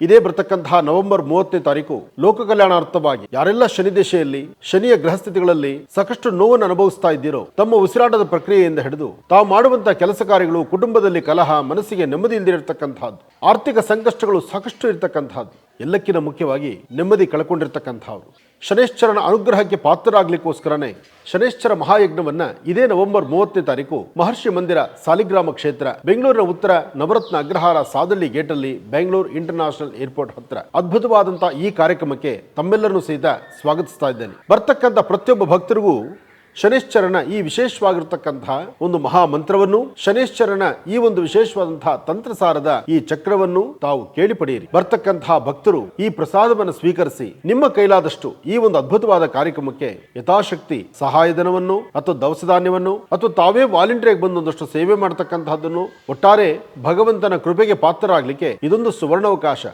ಇದೇ ಬರತಕ್ಕಂತಹ ನವೆಂಬರ್ 30ನೇ ತಾರೀಕು ಲೋಕ ಕಲ್ಯಾಣಾರ್ಥವಾಗಿ ಯಾರೆಲ್ಲ ಶನಿ ದಶೆಯಲ್ಲಿ ಶನಿಯ ಗ್ರಹಸ್ಥಿತಿಗಳಲ್ಲಿ ಸಾಕಷ್ಟು ನೋವನ್ನು ಅನುಭವಿಸ್ತಾ ಇದ್ದೀರೋ, ತಮ್ಮ ಉಸಿರಾಟದ ಪ್ರಕ್ರಿಯೆಯಿಂದ ಹಿಡಿದು ತಾವು ಮಾಡುವಂತಹ ಕೆಲಸ ಕಾರ್ಯಗಳು, ಕುಟುಂಬದಲ್ಲಿ ಕಲಹ, ಮನಸ್ಸಿಗೆ ನೆಮ್ಮದಿ ಇಲ್ಲದಿರತಕ್ಕಂತಹದ್ದು, ಆರ್ಥಿಕ ಸಂಕಷ್ಟಗಳು ಸಾಕಷ್ಟು ಇರತಕ್ಕಂತಹದ್ದು, ಎಲ್ಲಕ್ಕಿಂತ ಮುಖ್ಯವಾಗಿ ನೆಮ್ಮದಿ ಕಳ್ಕೊಂಡಿರ್ತಕ್ಕಂಥವ್ರು ಶನೇಶ್ವರನ ಅನುಗ್ರಹಕ್ಕೆ ಪಾತ್ರರಾಗ್ಲಿಕ್ಕೋಸ್ಕರನೇ ಶನೇಶ್ವರ ಮಹಾಯಜ್ಞವನ್ನ ಇದೇ ನವೆಂಬರ್ 30ನೇ ತಾರೀಕು ಮಹರ್ಷಿ ಮಂದಿರ ಸಾಲಿಗ್ರಾಮ ಕ್ಷೇತ್ರ, ಬೆಂಗಳೂರಿನ ಉತ್ತರ ನವರತ್ನ ಅಗ್ರಹಾರ ಸಾದಳ್ಳಿ ಗೇಟಲ್ಲಿ, ಬೆಂಗಳೂರು ಇಂಟರ್ನ್ಯಾಷನಲ್ ಏರ್ಪೋರ್ಟ್ ಹತ್ರ ಅದ್ಭುತವಾದಂತಹ ಈ ಕಾರ್ಯಕ್ರಮಕ್ಕೆ ತಮ್ಮೆಲ್ಲರನ್ನು ಸಹಿತ ಸ್ವಾಗತಿಸ್ತಾ ಇದ್ದೇನೆ. ಬರ್ತಕ್ಕಂಥ ಪ್ರತಿಯೊಬ್ಬ ಭಕ್ತರಿಗೂ ಶನೇಶ್ವರನ ಈ ವಿಶೇಷವಾಗಿರತಕ್ಕಂತಹ ಒಂದು ಮಹಾ ಮಂತ್ರವನ್ನು, ಶನೇಶ್ವರನ ಈ ಒಂದು ವಿಶೇಷವಾದಂತಹ ತಂತ್ರಸಾರದ ಈ ಚಕ್ರವನ್ನು ತಾವು ಕೇಳಿ ಪಡೆಯಿರಿ. ಬರ್ತಕ್ಕಂತಹ ಭಕ್ತರು ಈ ಪ್ರಸಾದವನ್ನು ಸ್ವೀಕರಿಸಿ ನಿಮ್ಮ ಕೈಲಾದಷ್ಟು ಈ ಒಂದು ಅದ್ಭುತವಾದ ಕಾರ್ಯಕ್ರಮಕ್ಕೆ ಯಥಾಶಕ್ತಿ ಸಹಾಯಧನವನ್ನು ಅಥವಾ ದವಸ ಧಾನ್ಯವನ್ನು ಅಥವಾ ತಾವೇ ವಾಲಂಟಿಯರ್ ಬಂದು ಒಂದಷ್ಟು ಸೇವೆ ಮಾಡತಕ್ಕಂತಹದ್ದನ್ನು, ಒಟ್ಟಾರೆ ಭಗವಂತನ ಕೃಪೆಗೆ ಪಾತ್ರರಾಗಲಿಕ್ಕೆ ಇದೊಂದು ಸುವರ್ಣಾವಕಾಶ.